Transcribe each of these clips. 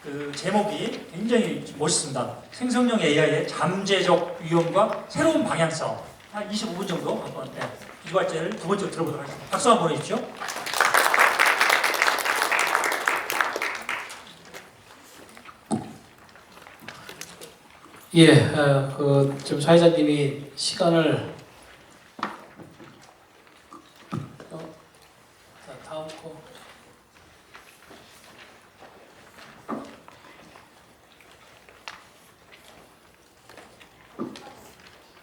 그 제목이 굉장히 멋있습니다. 생성형 AI의 잠재적 위험과 새로운 방향성. 한 25분 정도 한번 일과제를 두 번째로 들어보도록 하겠습니다. 박수 한번 보내주십시오. 예, 지금 사회자님이 시간을 자, 다음 거.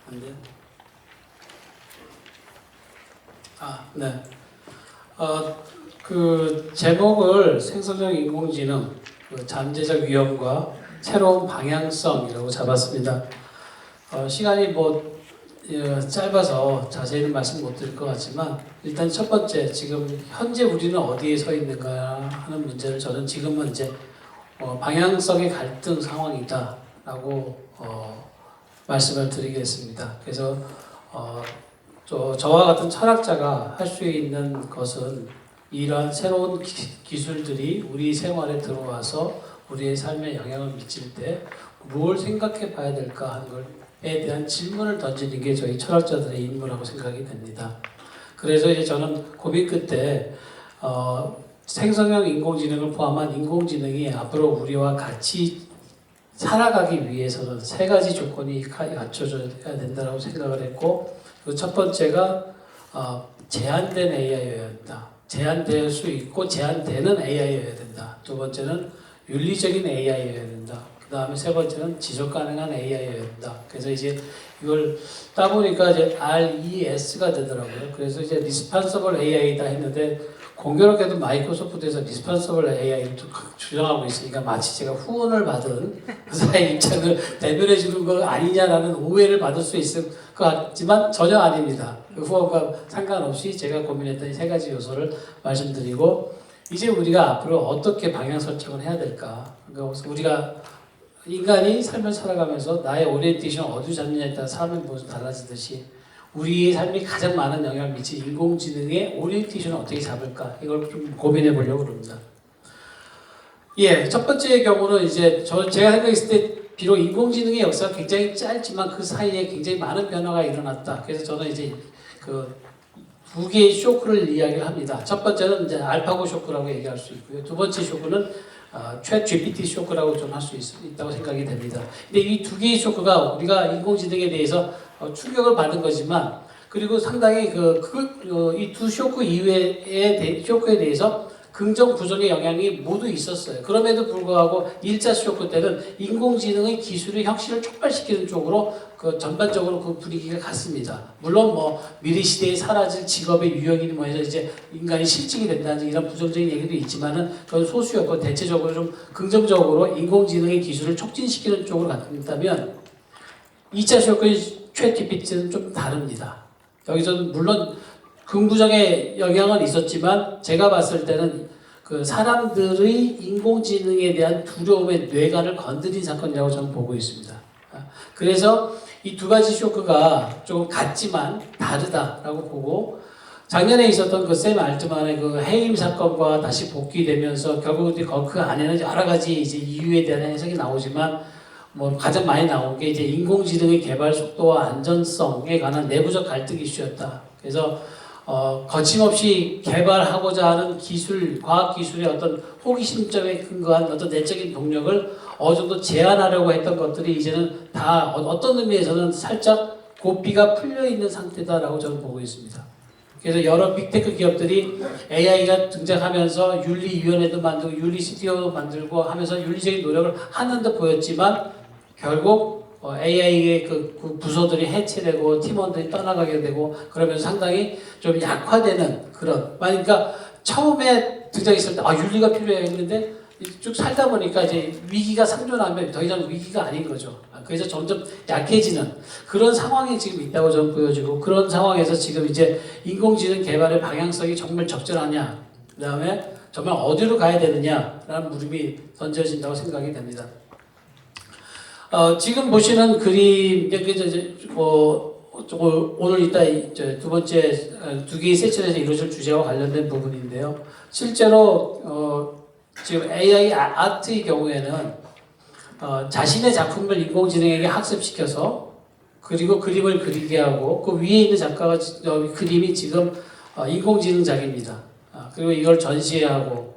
안 돼? 네. 그 제목을 생성형 인공지능, 잠재적 위험과 새로운 방향성이라고 잡았습니다. 시간이 짧아서 자세히는 말씀 못 드릴 것 같지만 일단 첫 번째, 지금 현재 우리는 어디에 서 있는가 하는 문제를 저는 지금은 이제 방향성의 갈등 상황이다라고 말씀을 드리겠습니다. 그래서 저와 같은 철학자가 할 수 있는 것은 이러한 새로운 기술들이 우리 생활에 들어와서 우리의 삶에 영향을 미칠 때 뭘 생각해 봐야 될까 하는 것에 대한 질문을 던지는 게 저희 철학자들의 임무라고 생각이 됩니다. 그래서 이제 저는 고민 끝에 생성형 인공지능을 포함한 인공지능이 앞으로 우리와 같이 살아가기 위해서는 세 가지 조건이 갖춰져야 된다고 생각을 했고, 그 첫 번째가 제한된 AI여야 된다. 제한될 수 있고 제한되는 AI여야 된다. 두 번째는 윤리적인 AI여야 된다. 그 다음에 세 번째는 지속 가능한 AI여야 된다. 그래서 이제 이걸 따보니까 이제 RES가 되더라고요. 그래서 이제 Responsible AI다 했는데 공교롭게도 마이크로소프트에서 Responsible AI를 주장하고 있으니까 마치 제가 후원을 받은 그사의 입장을 대변해 주는 거 아니냐라는 오해를 받을 수 있을 것 같지만 전혀 아닙니다. 그 후원과 상관없이 제가 고민했던 이 세 가지 요소를 말씀드리고, 이제 우리가 앞으로 어떻게 방향 설정을 해야 될까? 그러니까 우리가 인간이 삶을 살아가면서 나의 오리엔테이션을 어디로 잡느냐에 따라 삶의 모습이 달라지듯이 우리의 삶이 가장 많은 영향을 미친 인공지능의 오리엔테이션을 어떻게 잡을까? 이걸 좀 고민해 보려고 합니다. 예, 첫 번째 경우는 이제 제가 생각했을 때 비록 인공지능의 역사가 굉장히 짧지만 그 사이에 굉장히 많은 변화가 일어났다. 그래서 저는 이제 그 두 개의 쇼크를 이야기를 합니다. 첫 번째는 이제 알파고 쇼크라고 얘기할 수 있고요. 두 번째 쇼크는 챗 GPT 쇼크라고 좀 할 수 있다고 생각이 됩니다. 근데 이 두 개의 쇼크가 우리가 인공지능에 대해서 충격을 받은 거지만, 그리고 상당히 이 두 쇼크 이외의 쇼크에 대해서 긍정, 부정의 영향이 모두 있었어요. 그럼에도 불구하고 1차 쇼크 때는 인공지능의 기술의 혁신을 촉발시키는 쪽으로 전반적으로 그 분위기가 갔습니다. 물론 미래 시대에 사라질 직업의 유형이 해서 이제 인간이 실직이 된다는 이런 부정적인 얘기도 있지만은 그건 소수였고, 대체적으로 좀 긍정적으로 인공지능의 기술을 촉진시키는 쪽으로 갔다면 2차 쇼크의 챗 GPT는 좀 다릅니다. 여기서는 물론 긍부정의 영향은 있었지만 제가 봤을 때는 그 사람들의 인공지능에 대한 두려움의 뇌관을 건드린 사건이라고 저는 보고 있습니다. 그래서 이 두 가지 쇼크가 조금 같지만 다르다라고 보고, 작년에 있었던 그 샘 알트만의 그 해임 사건과 다시 복귀되면서 결국 그 안에는 여러 가지 이제 이유에 대한 해석이 나오지만 가장 많이 나온 게 이제 인공지능의 개발 속도와 안전성에 관한 내부적 갈등 이슈였다. 그래서 거침없이 개발하고자 하는 과학 기술의 어떤 호기심점에 근거한 어떤 내적인 동력을 어느 정도 제한하려고 했던 것들이 이제는 다 어떤 의미에서는 살짝 고삐가 풀려 있는 상태다라고 저는 보고 있습니다. 그래서 여러 빅테크 기업들이 AI가 등장하면서 윤리위원회도 만들고 윤리 CTO도 만들고 하면서 윤리적인 노력을 하는 듯 보였지만 결국 AI의 그 부서들이 해체되고 팀원들이 떠나가게 되고 그러면서 상당히 좀 약화되는 그런, 그러니까 처음에 등장했을 때 윤리가 필요해 했는데 쭉 살다 보니까 이제 위기가 상존하면 더 이상 위기가 아닌 거죠. 그래서 점점 약해지는 그런 상황이 지금 있다고 저는 보여지고, 그런 상황에서 지금 이제 인공지능 개발의 방향성이 정말 적절하냐, 그 다음에 정말 어디로 가야 되느냐라는 물음이 던져진다고 생각이 됩니다. 지금 보시는 그림, 오늘 이따 두 번째 두 개의 세션에서 이루어질 주제와 관련된 부분인데요. 실제로 지금 AI 아트의 경우에는 자신의 작품을 인공지능에게 학습시켜서 그리고 그림을 그리게 하고 그 위에 있는 작가가 그림이 지금 인공지능작입니다. 그리고 이걸 전시하고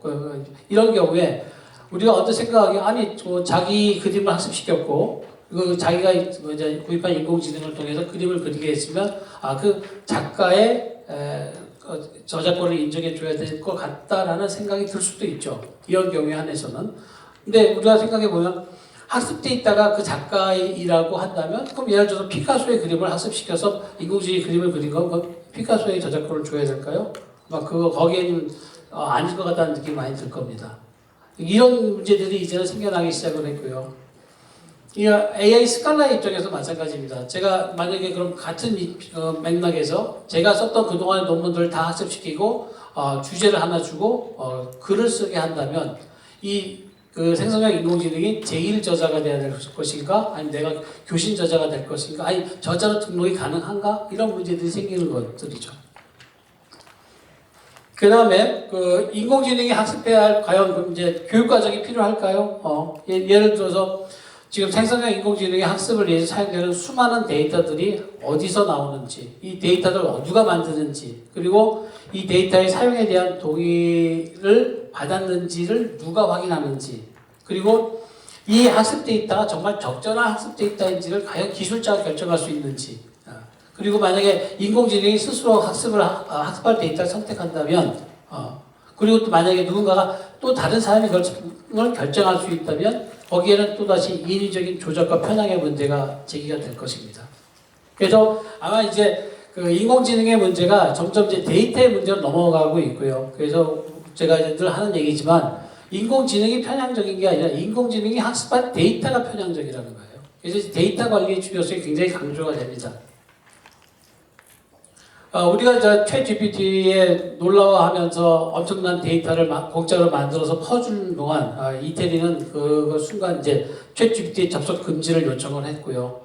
이런 경우에 우리가 언뜻 생각하기 아니 자기 그림을 학습시켰고 그 자기가 이제 구입한 인공지능을 통해서 그림을 그리게 했으면 그 작가의 저작권을 인정해 줘야 될 것 같다라는 생각이 들 수도 있죠. 이런 경우에 한해서는. 근데 우리가 생각해 보면 학습돼 있다가 그 작가의 일하고 한다면 그럼 예를 들어서 피카소의 그림을 학습시켜서 인공지능이 그림을 그린 건 피카소의 저작권을 줘야 될까요? 막 그거 거기에는 아닐 것 같다는 느낌이 많이 들 겁니다. 이런 문제들이 이제는 생겨나기 시작을 했고요. 이 AI 스칼라의 입장에서 마찬가지입니다. 제가 만약에 그럼 같은 맥락에서 제가 썼던 그동안의 논문들을 다 학습시키고 주제를 하나 주고 글을 쓰게 한다면 그 생성형 인공지능이 제1 저자가 돼야 될 것인가? 아니면 내가 교신 저자가 될 것인가? 아니 저자로 등록이 가능한가? 이런 문제들이 생기는 것들이죠. 그 다음에 그 인공지능이 학습해야 할 과연 이제 교육 과정이 필요할까요? 예를 들어서 지금 생성형 인공지능의 학습을 위해서 사용되는 수많은 데이터들이 어디서 나오는지, 이 데이터를 누가 만드는지, 그리고 이 데이터의 사용에 대한 동의를 받았는지를 누가 확인하는지, 그리고 이 학습 데이터가 정말 적절한 학습 데이터인지를 과연 기술자가 결정할 수 있는지, 그리고 만약에 인공지능이 스스로 학습할 데이터를 선택한다면, 그리고 또 만약에 누군가가 또 다른 사람이 그걸 결정할 수 있다면 거기에는 또다시 인위적인 조작과 편향의 문제가 제기가 될 것입니다. 그래서 아마 이제 그 인공지능의 문제가 점점 이제 데이터의 문제로 넘어가고 있고요. 그래서 제가 이제 늘 하는 얘기지만 인공지능이 편향적인 게 아니라 인공지능이 학습한 데이터가 편향적이라는 거예요. 그래서 데이터 관리의 중요성이 굉장히 강조가 됩니다. 우리가 챗 GPT에 놀라워하면서 엄청난 데이터를 공짜로 만들어서 퍼주는 동안 이태리는 그 순간 이제 챗 GPT 접속 금지를 요청을 했고요.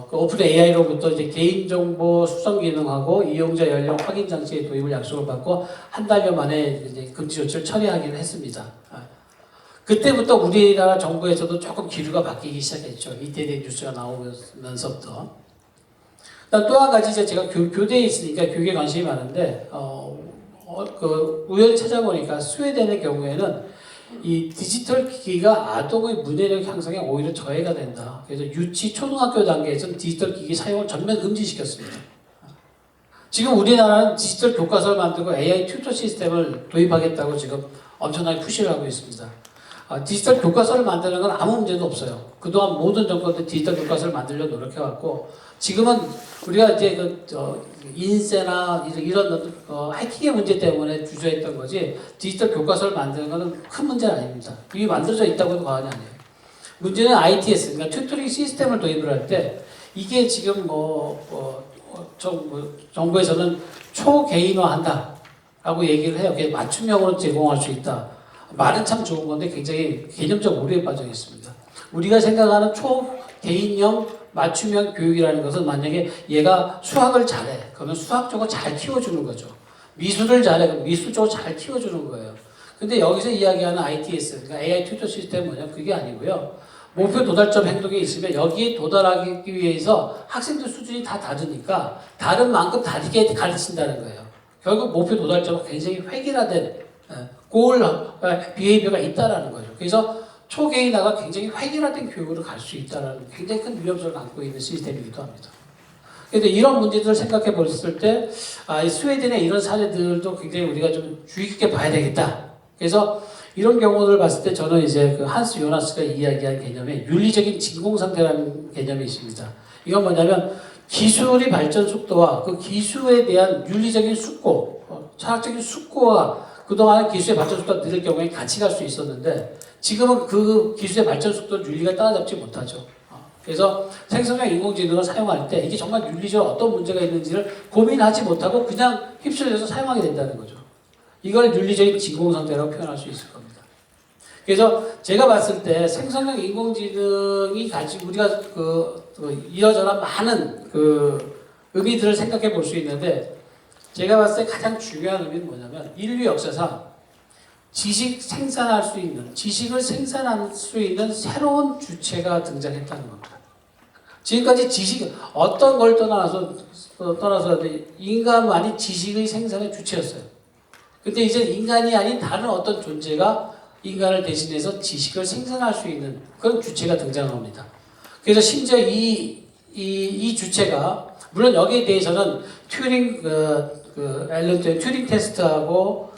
그 오픈 AI로부터 이제 개인정보 수성 기능하고 이용자 연령 확인 장치의 도입을 약속을 받고 한 달여 만에 이제 금지 조치를 처리하기는 했습니다. 그때부터 우리나라 정부에서도 조금 기류가 바뀌기 시작했죠. 이태리 뉴스가 나오면서부터. 또 한 가지 이제 제가 교대에 있으니까 교육에 관심이 많은데 그 우연히 찾아보니까 스웨덴의 경우에는 이 디지털 기기가 아동의 문해력 향상에 오히려 저해가 된다. 그래서 유치 초등학교 단계에서는 디지털 기기 사용을 전면 금지시켰습니다. 지금 우리나라는 디지털 교과서를 만들고 AI 튜터 시스템을 도입하겠다고 지금 엄청나게 푸시를 하고 있습니다. 디지털 교과서를 만드는 건 아무 문제도 없어요. 그동안 모든 정권들 디지털 교과서를 만들려 노력해왔고 지금은 우리가 이제 인세나 이런 해킹의 문제 때문에 주저했던 거지 디지털 교과서를 만드는 것은 큰 문제는 아닙니다. 이게 만들어져 있다고 해도 과언이 아니에요. 문제는 ITS, 그러니까 튜터링 시스템을 도입을 할 때 이게 지금 정부에서는 초개인화한다라고 얘기를 해요. 맞춤형으로 제공할 수 있다. 말은 참 좋은 건데 굉장히 개념적 오류에 빠져 있습니다. 우리가 생각하는 초개인형 맞춤형 교육이라는 것은 만약에 얘가 수학을 잘해. 그러면 수학적으로 잘 키워주는 거죠. 미술을 잘해. 그럼 미술적으로 잘 키워주는 거예요. 근데 여기서 이야기하는 ITS, 그러니까 AI 튜터 시스템은 뭐냐? 그게 아니고요. 목표 도달점 행동이 있으면 여기에 도달하기 위해서 학생들 수준이 다 다르니까 다른 만큼 다르게 가르친다는 거예요. 결국 목표 도달점은 굉장히 획일화된 골 비헤이비어가 있다라는 거죠. 그래서 초개인화가 굉장히 획일화된 교육으로 갈 수 있다는 굉장히 큰 위험성을 갖고 있는 시스템이기도 합니다. 그런데 이런 문제들을 생각해 봤을 때 스웨덴의 이런 사례들도 굉장히 우리가 좀 주의 깊게 봐야 되겠다. 그래서 이런 경우를 봤을 때 저는 이제 그 한스 요나스가 이야기한 개념에 윤리적인 진공 상태라는 개념이 있습니다. 이건 뭐냐면 기술의 발전 속도와 그 기술에 대한 윤리적인 숙고, 철학적인 숙고와 그동안 기술의 발전 속도가 느릴 경우에 같이 갈 수 있었는데 지금은 그 기술의 발전 속도를 윤리가 따라잡지 못하죠. 그래서 생성형 인공지능을 사용할 때 이게 정말 윤리적으로 어떤 문제가 있는지를 고민하지 못하고 그냥 휩쓸려서 사용하게 된다는 거죠. 이걸 윤리적인 진공상태라고 표현할 수 있을 겁니다. 그래서 제가 봤을 때 생성형 인공지능이 가지고 우리가 이러저러 많은 의미들을 생각해 볼 수 있는데 제가 봤을 때 가장 중요한 의미는 뭐냐면 인류 역사상 지식 생산할 수 있는, 지식을 생산할 수 있는 새로운 주체가 등장했다는 겁니다. 지금까지 지식, 어떤 걸 떠나서 인간만이 지식의 생산의 주체였어요. 근데 이제 인간이 아닌 다른 어떤 존재가 인간을 대신해서 지식을 생산할 수 있는 그런 주체가 등장합니다. 그래서 심지어 이 주체가, 물론 여기에 대해서는 앨런 튜링 테스트하고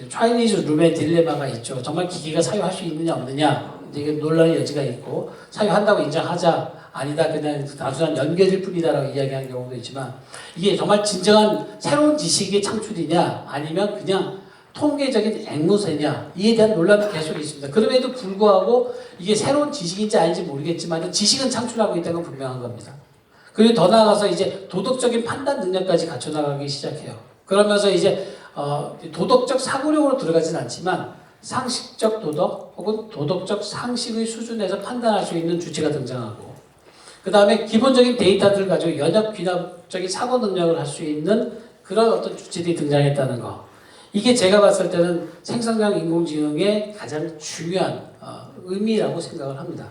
차이니즈 룸의 딜레마가 있죠. 정말 기계가 사유할 수 있느냐 없느냐, 이게 논란의 여지가 있고, 사유한다고 인정하자, 아니다 그냥 단순한 연결일 뿐이다라고 이야기하는 경우도 있지만, 이게 정말 진정한 새로운 지식의 창출이냐 아니면 그냥 통계적인 앵무새냐, 이에 대한 논란이 계속 있습니다. 그럼에도 불구하고 이게 새로운 지식인지 아닌지 모르겠지만 지식은 창출하고 있다는 건 분명한 겁니다. 그리고 더 나아가서 이제 도덕적인 판단 능력까지 갖춰나가기 시작해요. 그러면서 이제 도덕적 사고력으로 들어가진 않지만 상식적 도덕 혹은 도덕적 상식의 수준에서 판단할 수 있는 주체가 등장하고, 그 다음에 기본적인 데이터들을 가지고 연역 귀납적인 사고 능력을 할 수 있는 그런 어떤 주체들이 등장했다는 거. 이게 제가 봤을 때는 생성형 인공지능의 가장 중요한 의미라고 생각을 합니다.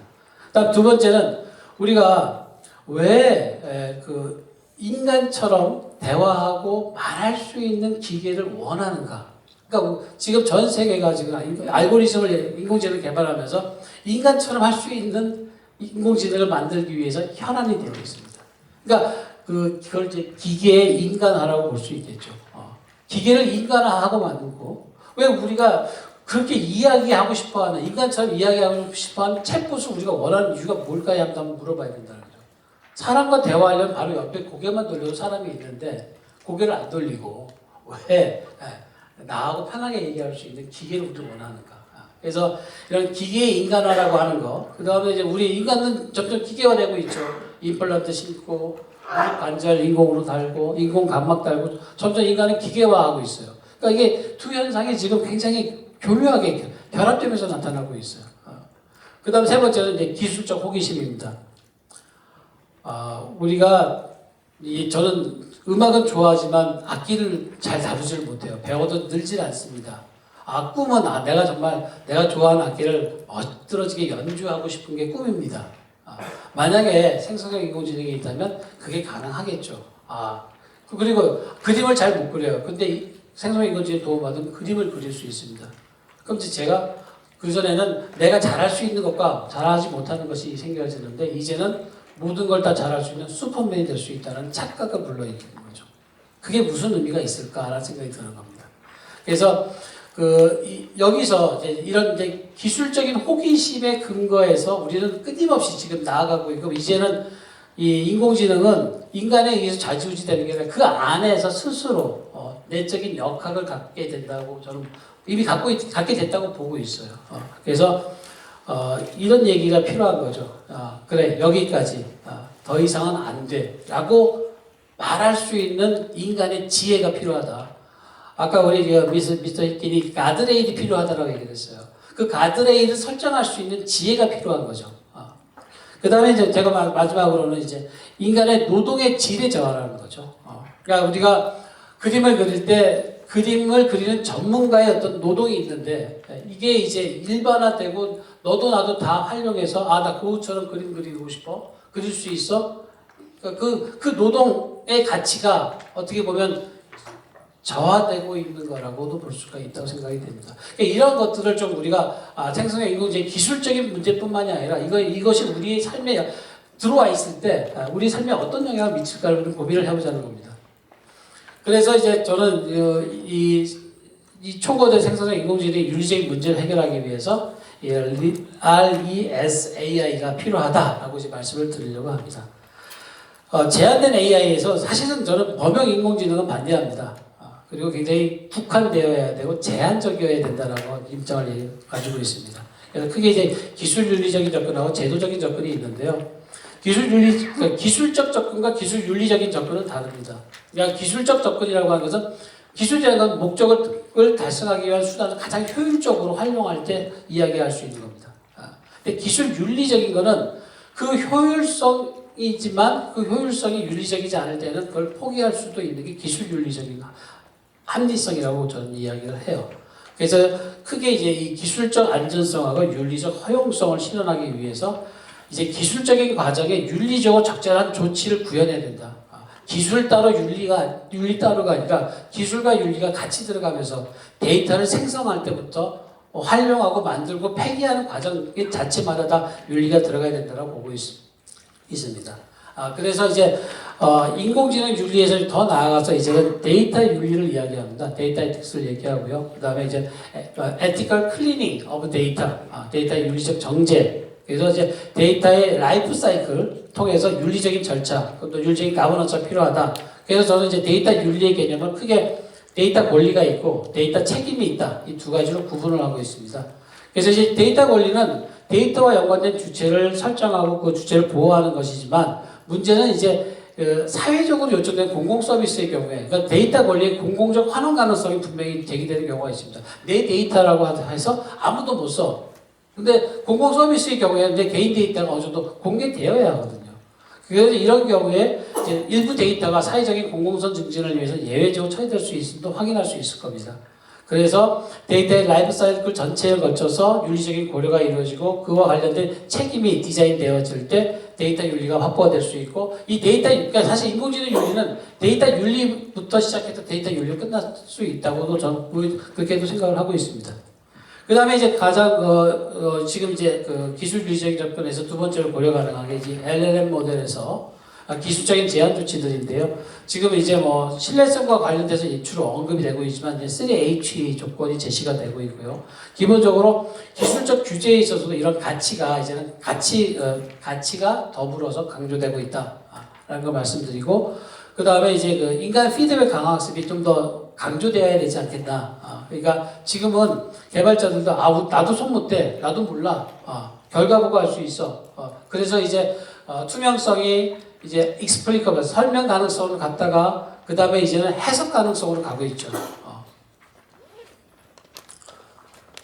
다음 두 번째는 우리가 왜 인간처럼 대화하고 말할 수 있는 기계를 원하는가? 그러니까 지금 전 세계가 지금 알고리즘을 인공지능을 개발하면서 인간처럼 할 수 있는 인공지능을 만들기 위해서 혈안이 되어 있습니다. 그러니까 그걸 이제 기계의 인간화라고 볼 수 있겠죠. 기계를 인간화하고 만들고, 왜 우리가 그렇게 이야기하고 싶어하는, 인간처럼 이야기하고 싶어하는 챗봇을 우리가 원하는 이유가 뭘까요? 한번 물어봐야 된다는 거죠. 사람과 대화하려면 바로 옆에 고개만 돌려도 사람이 있는데 고개를 안 돌리고 왜 나하고 편하게 얘기할 수 있는 기계를 우리가 원하는가? 그래서 이런 기계의 인간화라고 하는 거, 그 다음에 이제 우리 인간은 점점 기계화되고 있죠. 임플란트 심고, 무릎 관절 인공으로 달고, 인공 감막 달고, 점점 인간은 기계화하고 있어요. 그러니까 이게 두 현상이 지금 굉장히 교묘하게 결합되면서 나타나고 있어요. 그 다음 세 번째는 이제 기술적 호기심입니다. 저는 음악은 좋아하지만 악기를 잘 다루지를 못해요. 배워도 늘질 않습니다. 꿈은 내가 좋아하는 악기를 멋들어지게 연주하고 싶은 게 꿈입니다. 만약에 생성형 인공지능이 있다면 그게 가능하겠죠. 그리고 그림을 잘 못 그려요. 근데 생성형 인공지능 도움받으면 그림을 그릴 수 있습니다. 그럼 제가 그전에는 내가 잘할 수 있는 것과 잘하지 못하는 것이 생겨지는데, 이제는 모든 걸 다 잘할 수 있는 슈퍼맨이 될 수 있다는 착각을 불러일으키는 거죠. 그게 무슨 의미가 있을까라는 생각이 드는 겁니다. 그래서 여기서 이런 기술적인 호기심에 근거해서 우리는 끊임없이 지금 나아가고 있고, 이제는 이 인공지능은 인간에 의해서 좌지우지되는 게 아니라 그 안에서 스스로 내적인 역학을 갖게 된다고 저는 이미 갖게 됐다고 보고 있어요. 그래서 이런 얘기가 필요한 거죠. 그래, 여기까지. 더 이상은 안 돼. 라고 말할 수 있는 인간의 지혜가 필요하다. 아까 우리 미스터 히킨이 가드레일이 필요하다라고 얘기했어요. 그 가드레일을 설정할 수 있는 지혜가 필요한 거죠. 그 다음에 이제 제가 마지막으로는 이제 인간의 노동의 질에 저하라는 거죠. 그러니까 우리가 그림을 그릴 때 그림을 그리는 전문가의 어떤 노동이 있는데, 이게 이제 일반화되고 너도 나도 다 활용해서 나 그것처럼 그림 그리고 싶어? 그릴 수 있어? 그 노동의 가치가 어떻게 보면 저하되고 있는 거라고도 볼 수가 있다고 생각이 됩니다. 그러니까 이런 것들을 좀 우리가 생성형 인공지능 기술적인 문제뿐만이 아니라 이것이 우리의 삶에 들어와 있을 때 우리 삶에 어떤 영향을 미칠까를 고민을 해보자는 겁니다. 그래서 이제 저는 이 초거대 생성형 인공지능의 윤리적인 문제를 해결하기 위해서 RESAI가 필요하다라고 이제 말씀을 드리려고 합니다. 제한된 AI에서 사실은 저는 범용 인공지능은 반대합니다. 그리고 굉장히 국한되어야 되고 제한적이어야 된다라고 입장을 가지고 있습니다. 그래서 크게 이제 기술윤리적인 접근하고 제도적인 접근이 있는데요. 기술적 접근과 기술윤리적인 접근은 다릅니다. 그러니까 기술적 접근이라고 하는 것은 기술이라는 건 목적을 달성하기 위한 수단을 가장 효율적으로 활용할 때 이야기할 수 있는 겁니다. 근데 기술윤리적인 거는 그 효율성이지만 그 효율성이 윤리적이지 않을 때는 그걸 포기할 수도 있는 게 기술윤리적인 합리성이라고 저는 이야기를 해요. 그래서 크게 이제 이 기술적 안전성하고 윤리적 허용성을 실현하기 위해서 이제 기술적인 과정에 윤리적으로 적절한 조치를 구현해야 된다. 기술 따로 윤리 따로가 아니라 기술과 윤리가 같이 들어가면서 데이터를 생성할 때부터 활용하고 만들고 폐기하는 과정 자체마다 다 윤리가 들어가야 된다고 보고 있습니다. 그래서 이제 인공지능 윤리에서 더 나아가서 이제는 데이터 윤리를 이야기합니다. 데이터 에틱스를 얘기하고요. 그 다음에 이제 ethical cleaning of data, 데이터 윤리적 정제. 그래서 이제 데이터의 라이프 사이클을 통해서 윤리적인 절차, 또 윤리적인 가버넌스가 필요하다. 그래서 저는 이제 데이터 윤리의 개념을 크게 데이터 권리가 있고 데이터 책임이 있다. 이 두 가지로 구분을 하고 있습니다. 그래서 이제 데이터 권리는 데이터와 연관된 주체를 설정하고 그 주체를 보호하는 것이지만 문제는 이제 사회적으로 요청된 공공 서비스의 경우에 그러니까 데이터 권리의 공공적 환원 가능성이 분명히 제기되는 경우가 있습니다. 내 데이터라고 해서 아무도 못 써. 근데 공공 서비스의 경우에는 내 개인 데이터가 어느 정도 공개되어야 하거든요. 그래서 이런 경우에 이제 일부 데이터가 사회적인 공공성 증진을 위해서 예외적으로 처리될 수 있음도 확인할 수 있을 겁니다. 그래서 데이터의 라이프 사이클 전체를 거쳐서 윤리적인 고려가 이루어지고 그와 관련된 책임이 디자인되어질 때 데이터 윤리가 확보가 될 수 있고 이 데이터 그러니까 사실 인공지능 윤리는 데이터 윤리부터 시작해서 데이터 윤리가 끝날 수 있다고도 저는 그렇게도 생각을 하고 있습니다. 그 다음에 이제 가장 지금 이제 그 기술 윤리적인 접근에서 두 번째로 고려 가능한 게 이제 LLM 모델에서 기술적인 제한 조치들인데요. 지금 이제 뭐 신뢰성과 관련돼서 주로 언급이 되고 있지만 이제 3H 조건이 제시가 되고 있고요. 기본적으로 기술적 규제에 있어서도 이런 가치가 이제는 가치가 더불어서 강조되고 있다라는 거 말씀드리고 그 다음에 이제 그 인간 피드백 강화 학습이 좀 더 강조되어야 되지 않겠나. 그러니까 지금은 개발자들도 나도 손 못 대, 나도 몰라. 결과 보고할 수 있어. 그래서 이제 투명성이 이제 explicable 설명 가능성으로 갔다가 그 다음에 이제는 해석 가능성으로 가고 있죠.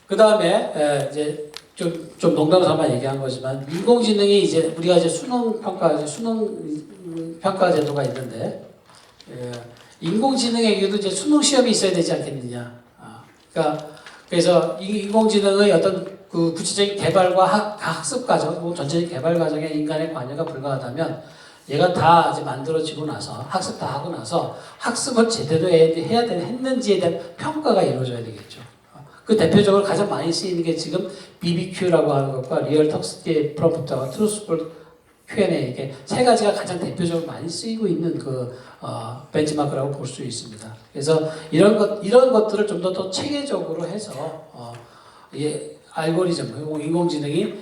그 다음에 이제 좀 농담 삼아 얘기한 거지만 인공지능이 이제 우리가 이제 수능 평가 제도가 있는데 인공지능에게도 이제 수능 시험이 있어야 되지 않겠느냐. 그러니까 그래서 인공지능의 어떤 그 구체적인 개발과 학습 과정, 뭐 전체적인 개발 과정에 인간의 관여가 불가하다면 얘가 다 이제 만들어지고 나서 학습 다 하고 나서 학습을 제대로 했는지에 대한 평가가 이루어져야 되겠죠. 그 대표적으로 가장 많이 쓰이는 게 지금 BBQ라고 하는 것과 리얼 턱스티 프롬프트와 트루스풀 Q&A 이게 세 가지가 가장 대표적으로 많이 쓰이고 있는 그 벤치마크라고 볼 수 있습니다. 그래서 이런 것들을 좀 더 체계적으로 해서 알고리즘, 인공지능이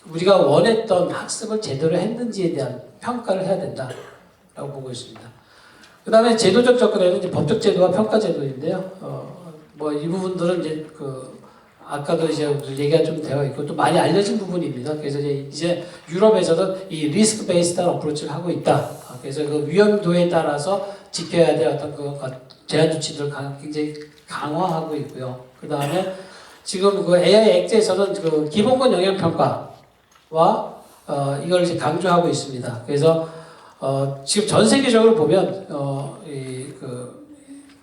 우리가 원했던 학습을 제대로 했는지에 대한 평가를 해야 된다라고 보고 있습니다. 그 다음에 제도적 접근에는 이제 법적 제도와 평가 제도인데요. 뭐 이 부분들은 이제 아까도 이제 얘기가 좀 되어 있고 또 많이 알려진 부분입니다. 그래서 이제 유럽에서는 이 리스크 베이스드 어프로치를 하고 있다. 그래서 그 위험도에 따라서 지켜야 될 어떤 그 제한 조치들을 굉장히 강화하고 있고요. 그 다음에 지금 그 AI 액트에서는 그 기본권 영향 평가와 이걸 이제 강조하고 있습니다. 그래서 지금 전 세계적으로 보면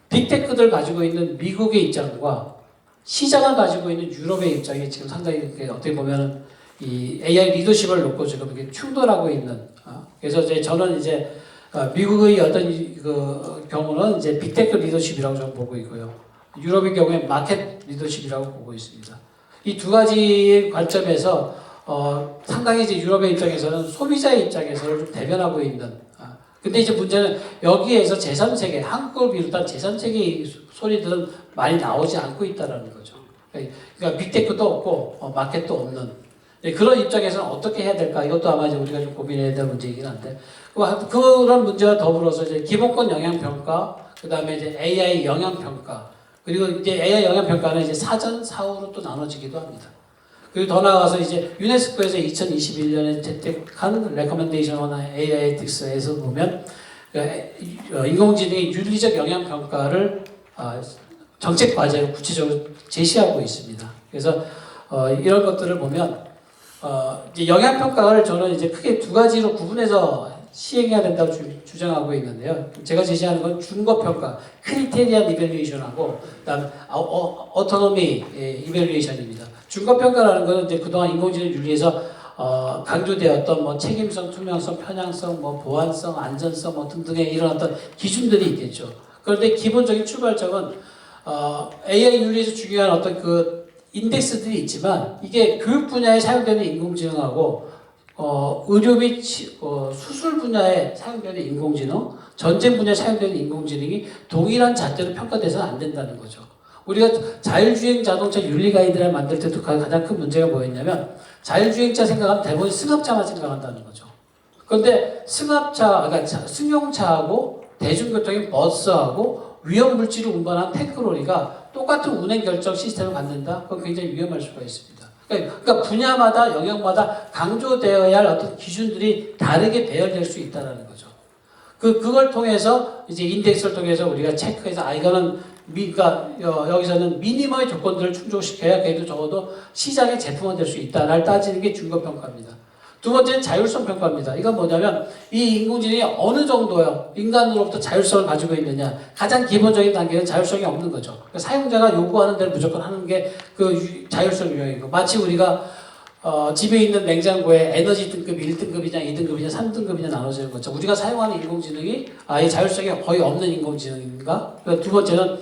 빅테크들 가지고 있는 미국의 입장과 시장을 가지고 있는 유럽의 입장이 지금 상당히 어떻게 보면 이 AI 리더십을 놓고 지금 이렇게 충돌하고 있는. 그래서 이제 저는 이제 미국의 어떤 그 경우는 이제 빅테크 리더십이라고 저는 보고 있고요. 유럽의 경우에 마켓 리더십이라고 보고 있습니다. 이 두 가지 관점에서 상당히 이제 유럽의 입장에서는 소비자의 입장에서는 좀 대변하고 있는. 근데 이제 문제는 여기에서 제3세계, 한국을 비롯한 제3세계의 소리들은 많이 나오지 않고 있다는 거죠. 그러니까 빅테크도 없고 마켓도 없는 그런 입장에서는 어떻게 해야 될까? 이것도 아마 이제 우리가 좀 고민해야 될 문제이긴 한데 그런 문제와 더불어서 이제 기본권 영향 평가, 그 다음에 이제 AI 영향 평가, 그리고 이제 AI 영향 평가는 이제 사전, 사후로 또 나눠지기도 합니다. 그리고 더 나아가서 이제 유네스코에서 2021년에 채택한 레커멘데이션 on AI Ethics에서 보면 인공지능의 윤리적 영향 평가를 정책 과제로 구체적으로 제시하고 있습니다. 그래서 이런 것들을 보면 이제 영향 평가를 저는 이제 크게 두 가지로 구분해서 시행해야 된다고 주장하고 있는데요. 제가 제시하는 건 준거평가, 크리테리안 이밸류에이션하고 그다음 어토노미 이밸류에이션입니다. 준거평가라는 것은 이제 그동안 인공지능 윤리에서 강조되었던 뭐 책임성, 투명성, 편향성, 뭐 보안성, 안전성 뭐 등등의 이런 어떤 기준들이 있겠죠. 그런데 기본적인 출발점은 AI 윤리에서 중요한 어떤 그 인덱스들이 있지만 이게 교육 분야에 사용되는 인공지능하고 의료 및 수술 분야에 사용되는 인공지능, 전쟁 분야에 사용되는 인공지능이 동일한 잣대로 평가돼서는 안 된다는 거죠. 우리가 자율주행 자동차 윤리 가이드를 만들 때도 가장 큰 문제가 뭐였냐면 자율주행차 생각하면 대부분 승합차만 생각한다는 거죠. 그런데 승합차, 그러니까 승용차하고 대중교통인 버스하고 위험 물질을 운반한 탱크로리가 똑같은 운행 결정 시스템을 갖는다? 그건 굉장히 위험할 수가 있습니다. 그러니까 분야마다 영역마다 강조되어야 할 어떤 기준들이 다르게 배열될 수 있다는 거죠. 그걸 통해서 이제 인덱스를 통해서 우리가 체크해서 이거는 그러니까 여기서는 미니멈의 조건들을 충족시켜야 그래도 적어도 시장의 제품은 될 수 있다를 따지는 게 준거평가입니다. 두 번째는 자율성 평가입니다. 이건 뭐냐면 이 인공지능이 어느 정도요 인간으로부터 자율성을 가지고 있느냐. 가장 기본적인 단계는 자율성이 없는 거죠. 그러니까 사용자가 요구하는 대로 무조건 하는 게 그 자율성 유형이고, 마치 우리가 집에 있는 냉장고에 에너지 등급이 1등급이냐 2등급이냐 3등급이냐 나눠지는 거죠. 우리가 사용하는 인공지능이 이 자율성이 거의 없는 인공지능인가? 두 번째는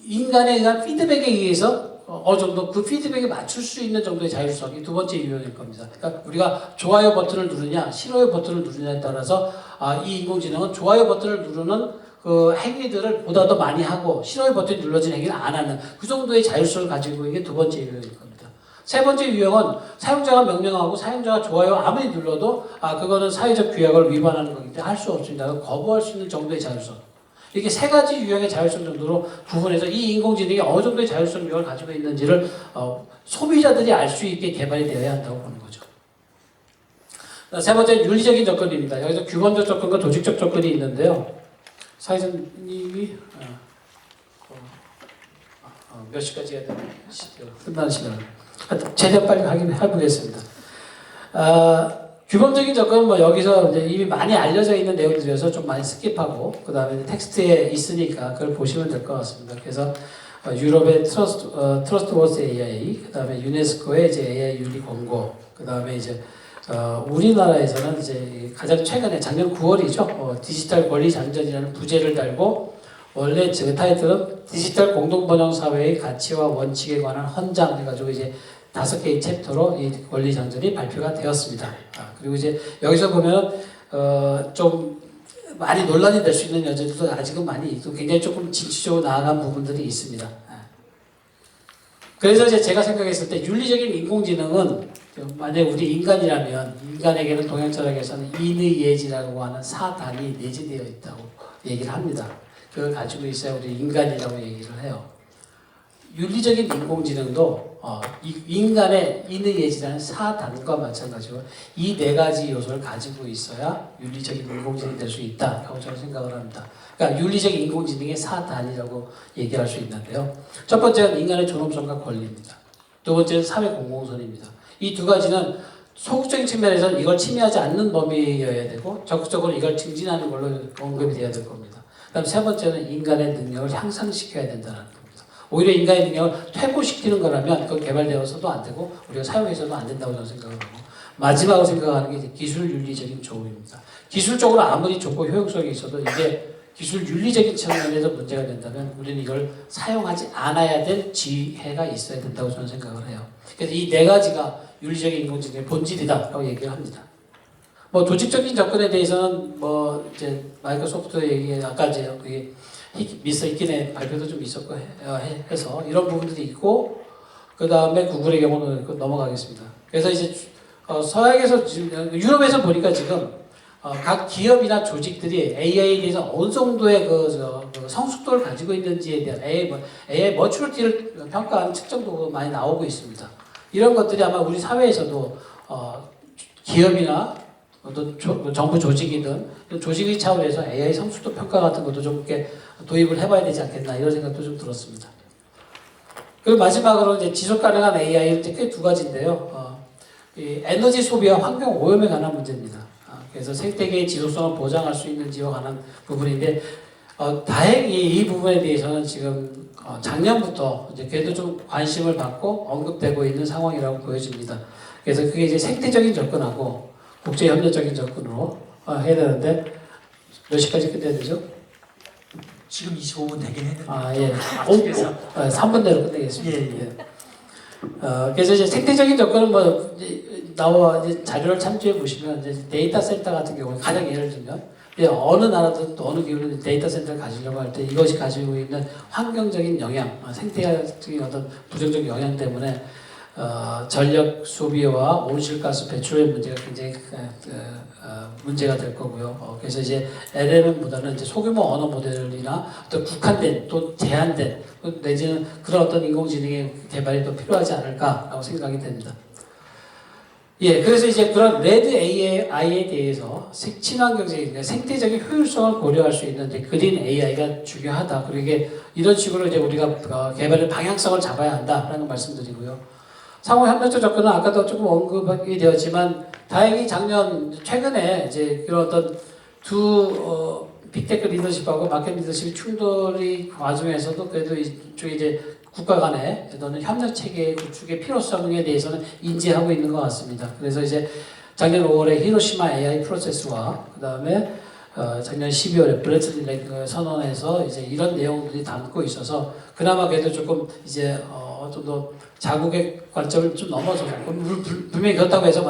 인간에 의한 피드백에 의해서 어느 정도 그 피드백에 맞출 수 있는 정도의 자율성이 두 번째 유형일 겁니다. 그러니까 우리가 좋아요 버튼을 누르냐 싫어요 버튼을 누르냐에 따라서 이 인공지능은 좋아요 버튼을 누르는 그 행위들을 보다 더 많이 하고 싫어요 버튼이 눌러진 행위는 안 하는 그 정도의 자율성을 가지고 있는 게 두 번째 유형일 겁니다. 세 번째 유형은 사용자가 명령하고 사용자가 좋아요 아무리 눌러도 그거는 사회적 규약을 위반하는 거기 때문에 할 수 없습니다. 거부할 수 있는 정도의 자율성. 이렇게 세 가지 유형의 자율성 정도로 구분해서 이 인공지능이 어느 정도의 자율성 유형을 가지고 있는지를 소비자들이 알 수 있게 개발이 되어야 한다고 보는 거죠. 세 번째 윤리적인 접근입니다. 여기서 규범적 접근과 조직적 접근이 있는데요. 사회자님이 몇 시까지 해야 되나요? 끝나는 시간. 최대한 빨리 해보겠습니다. 규범적인 접근은 뭐 여기서 이제 이미 많이 알려져 있는 내용들이어서 좀 많이 스킵하고 그 다음에 텍스트에 있으니까 그걸 보시면 될 것 같습니다. 그래서 유럽의 트러스트워스 AI, 그 다음에 유네스코의 이제 AI 윤리 권고, 그 다음에 이제 우리나라에서는 이제 가장 최근에 작년 9월이죠. 디지털 권리 장전이라는 부제를 달고 원래 제 타이틀은 디지털 공동번영 사회의 가치와 원칙에 관한 헌장 해가지고 이제 5개의 챕터로 이 권리 장전이 발표가 되었습니다. 그리고 이제 여기서 보면 좀 많이 논란이 될 수 있는 여지도 아직은 많이 또 굉장히 조금 진취적으로 나아간 부분들이 있습니다. 그래서 이제 제가 생각했을 때 윤리적인 인공지능은 만약 우리 인간이라면 인간에게는 동양철학에서는 인의예지라고 하는 사단이 내재되어 있다고 얘기를 합니다. 그걸 가지고 있어야 우리 인간이라고 얘기를 해요. 윤리적인 인공지능도 인간의 인의예지라는 사단과 마찬가지로 이 네 가지 요소를 가지고 있어야 윤리적인 인공지능이 될 수 있다라고 저는 생각을 합니다. 그러니까 윤리적인 인공지능의 사단이라고 얘기할 수 있는데요. 첫 번째는 인간의 존엄성과 권리입니다. 두 번째는 사회 공공선입니다. 이 두 가지는 소극적인 측면에서는 이걸 침해하지 않는 범위여야 되고 적극적으로 이걸 증진하는 걸로 언급이 돼야 될 겁니다. 그다음 세 번째는 인간의 능력을 향상시켜야 된다는 겁니다. 오히려 인간의 능력을 퇴보시키는 거라면 그건 개발되어서도 안 되고 우리가 사용해서도 안 된다고 저는 생각을 하고, 마지막으로 생각하는 게 이제 기술 윤리적인 조음입니다. 기술적으로 아무리 좋고 효용성이 있어도 이게 기술 윤리적인 측면에서 문제가 된다면 우리는 이걸 사용하지 않아야 될 지혜가 있어야 된다고 저는 생각을 해요. 그래서 이 네 가지가 윤리적인 인공지능의 본질이다라고 얘기를 합니다. 뭐 조직적인 접근에 대해서는 뭐 이제 마이크로소프트 얘기 아까 이제 그게 미스터 히킨의 발표도 좀 있었고 해서 이런 부분들이 있고, 그 다음에 구글의 경우는 넘어가겠습니다. 그래서 이제 서양에서 지금 유럽에서 보니까 지금 각 기업이나 조직들이 AI에 대해서 어느 정도의 그 성숙도를 가지고 있는지에 대한 AI 머추리티를 평가하는 측정도 많이 나오고 있습니다. 이런 것들이 아마 우리 사회에서도 기업이나 어떤 정부 조직이든 조직의 차원에서 AI 성숙도 평가 같은 것도 좀 이렇게 도입을 해봐야 되지 않겠나 이런 생각도 좀 들었습니다. 그리고 마지막으로 이제 지속 가능한 AI는 꽤 두 가지인데요. 이 에너지 소비와 환경 오염에 관한 문제입니다. 그래서 생태계의 지속성을 보장할 수 있는지와 관한 부분인데 다행히 이 부분에 대해서는 지금 작년부터 이제 그래도 좀 관심을 받고 언급되고 있는 상황이라고 보여집니다. 그래서 그게 이제 생태적인 접근하고 국제협력적인 접근으로 해야 되는데 몇 시까지 끝내야 되죠? 지금 25분 되긴 했는데. 예. 앞쪽에서 3분 내로 끝내겠습니다. 예. 그래서 이제 생태적인 접근은 뭐 나와 이제 자료를 참조해 보시면 이제 데이터 센터 같은 경우는 가장 예를 들면 이제 어느 나라든 또 어느 기업은 데이터 센터를 가지려고 할 때 이것이 가지고 있는 환경적인 영향, 생태적인 어떤 부정적 영향 때문에 전력 소비와 온실가스 배출의 문제가 굉장히 문제가 될 거고요. 그래서 이제 LLM보다는 이제 소규모 언어 모델이나 또 국한된 또 제한된 내지는 그런 어떤 인공지능의 개발이 더 필요하지 않을까라고 생각이 됩니다. 예, 그래서 이제 그런 레드 AI에 대해서 친환경적인 생태적인 효율성을 고려할 수 있는 그린 AI가 중요하다. 그리고 이게 이런 식으로 이제 우리가 개발의 방향성을 잡아야 한다라는 말씀드리고요. 상호 협력적 접근은 아까도 조금 언급이 되었지만 다행히 최근에 이제 그런 어떤 두 빅테크 리더십하고 마켓 리더십이 충돌이 와중에서도 그래도 이쪽에 이제 국가 간의 또는 협력 체계 구축의 필요성에 대해서는 인지하고 있는 것 같습니다. 그래서 이제 작년 5월에 히로시마 AI 프로세스와 그 다음에 작년 12월에 브레틀리 랭크 선언에서 이제 이런 내용들이 담고 있어서 그나마 그래도 조금 이제 좀 더 자국의 관점을 좀 넘어서서 분명히 그렇다고 해서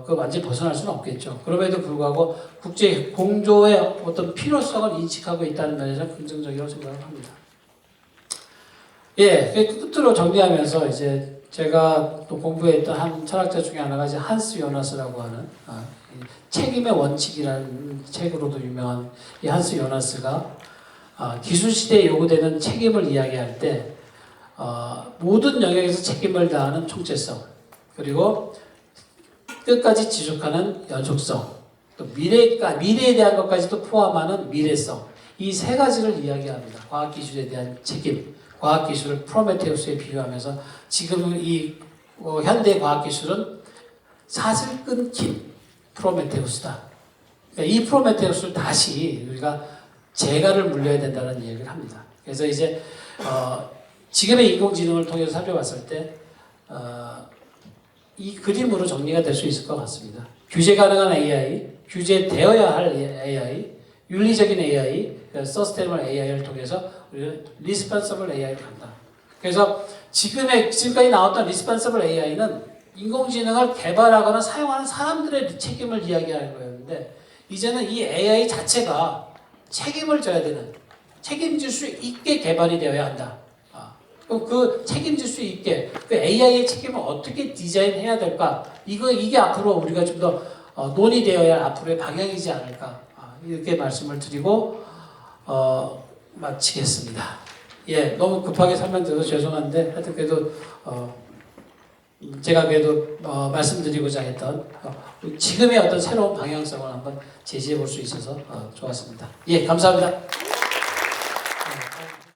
그 완전히 벗어날 수는 없겠죠. 그럼에도 불구하고 국제 공조의 어떤 필요성을 인식하고 있다는 면에서 긍정적이라고 생각을 합니다. 예, 끝으로 정리하면서 이제 제가 또 공부했던 한 철학자 중에 하나가 이제 한스 요나스라고 하는 책임의 원칙이라는 책으로도 유명한 이 한스 요나스가 기술 시대에 요구되는 책임을 이야기할 때 모든 영역에서 책임을 다하는 총체성, 그리고 끝까지 지속하는 연속성, 또 미래에 대한 것까지도 포함하는 미래성, 이 세 가지를 이야기합니다. 과학기술에 대한 책임, 과학기술을 프로메테우스에 비유하면서 지금 이 현대 과학기술은 사슬 끊긴 프로메테우스다. 그러니까 이 프로메테우스를 다시 우리가 재갈을 물려야 된다는 얘기를 합니다. 그래서 이제 지금의 인공지능을 통해서 살펴봤을 때 이 그림으로 정리가 될 수 있을 것 같습니다. 규제 가능한 AI, 규제되어야 할 AI, 윤리적인 AI, 서스테이너블 AI를 통해서 우리는 리스폰서블 AI를 간다. 그래서 지금까지 나왔던 리스폰서블 AI는 인공지능을 개발하거나 사용하는 사람들의 책임을 이야기하는 거였는데 이제는 이 AI 자체가 책임을 져야 되는, 책임질 수 있게 개발이 되어야 한다. 그럼 그 책임질 수 있게 그 AI의 책임을 어떻게 디자인해야 될까? 이게 앞으로 우리가 좀 더 논의되어야 할 앞으로의 방향이지 않을까? 이렇게 말씀을 드리고 마치겠습니다. 예, 너무 급하게 설명드려서 죄송한데 하여튼 그래도 제가 그래도 말씀드리고자 했던 지금의 어떤 새로운 방향성을 한번 제시해 볼 수 있어서 좋았습니다. 예, 감사합니다.